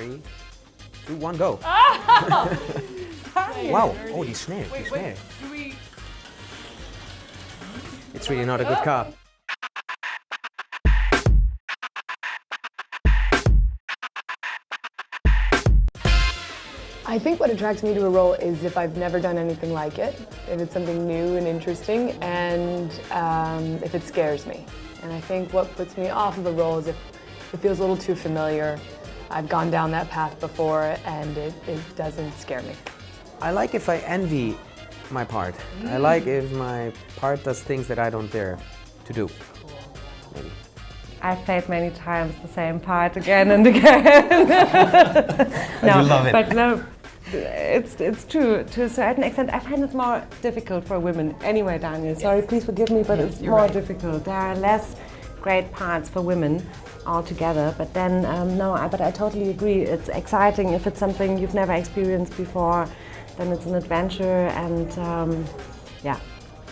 3, 2, 1, go. Wow, oh, die schnell, die schnell. It's really not a good card. I think what attracts me to a role is if I've never done anything like it, if it's something new and interesting, and if it scares me. And I think what puts me off of a role is if it feels a little too familiar. I've gone down that path before and it doesn't scare me. I like if I envy my part. I like if my part does things that I don't dare to do. Maybe. I've played many times the same part again and again. No, you love it. But no, it's true to a certain extent. I find it more difficult for women. Anyway, Daniel, sorry, please forgive me, but it's more difficult. There are less great parts for women altogether. But then, but I totally agree. It's exciting if it's something you've never experienced before. Then it's an adventure, and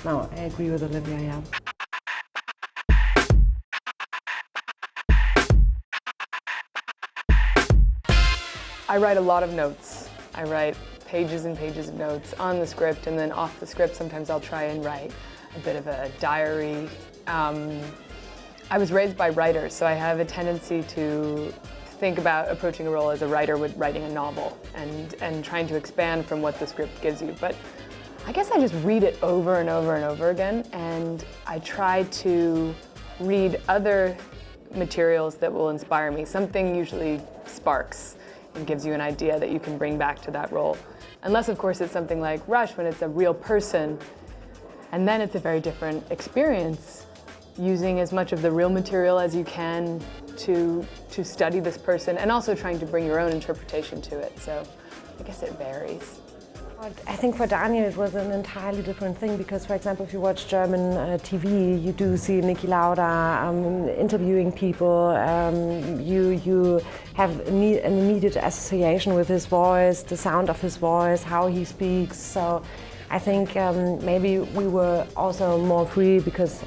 I agree with Olivia. Yeah. I write a lot of notes. I write pages and pages of notes on the script, and then off the script sometimes I'll try and write a bit of a diary. I was raised by writers, so I have a tendency to think about approaching a role as a writer would writing a novel and trying to expand from what the script gives you. But I guess I just read it over and over and over again, and I try to read other materials that will inspire me. Something usually sparks and gives you an idea that you can bring back to that role. Unless, of course, it's something like Rush, when it's a real person, and then it's a very different experience, using as much of the real material as you can to study this person, and also trying to bring your own interpretation to it. So I guess it varies. I think for Daniel it was an entirely different thing because, for example, if you watch German TV, you do see Niki Lauda interviewing people. You have an immediate association with his voice, the sound of his voice, how he speaks. So I think maybe we were also more free because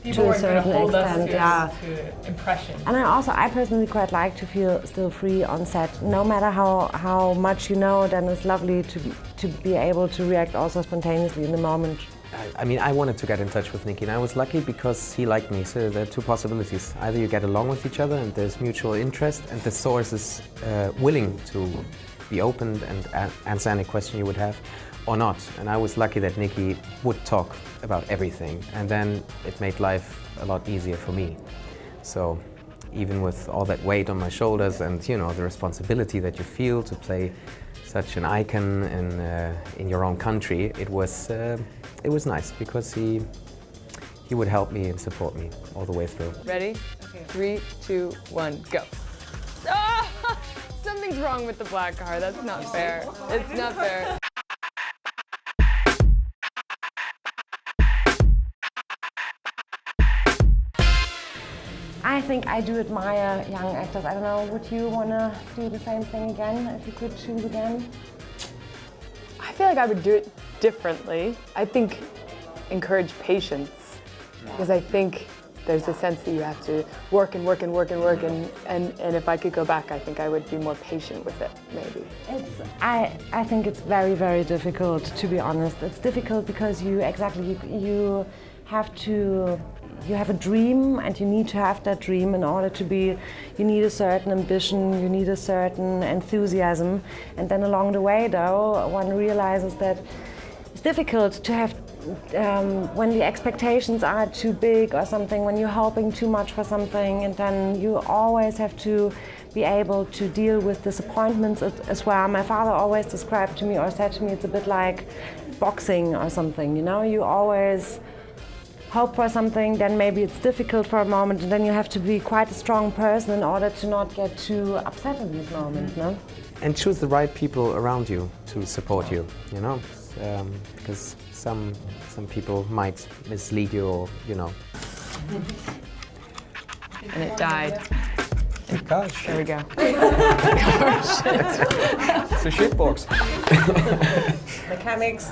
People to a weren't going to certain hold extent, us to impression. And I personally quite like to feel still free on set. No matter how much you know, then it's lovely to be able to react also spontaneously in the moment. I mean, I wanted to get in touch with Niki, and I was lucky because he liked me. So there are two possibilities. Either you get along with each other and there's mutual interest, and the source is willing to be open and answer any question you would have, or not. And I was lucky that Niki would talk about everything, and then it made life a lot easier for me. So even with all that weight on my shoulders and the responsibility that you feel to play such an icon in your own country, it was nice because he would help me and support me all the way through. Ready? Okay. 3, 2, 1, go. Ah! Something's wrong with the black car. That's not fair. It's not fair. I think I do admire young actors. I don't know, would you want to do the same thing again if you could choose again? I feel like I would do it differently. I think encourage patience, because I think there's a sense that you have to work and work and work and work, and if I could go back, I think I would be more patient with it, maybe. I think it's very, very difficult, to be honest. It's difficult because you have a dream, and you need to have that dream in order to be, you need a certain ambition, you need a certain enthusiasm. And then along the way though, one realizes that it's difficult to have, when the expectations are too big or something, when you're hoping too much for something, and then you always have to be able to deal with disappointments as well. My father always described to me or said to me, it's a bit like boxing or something, you always hope for something, then maybe it's difficult for a moment, and then you have to be quite a strong person in order to not get too upset in these moments, no? And choose the right people around you to support you, because some people might mislead you, or And it died. Gosh. There we go. It's a shitbox. Mechanics.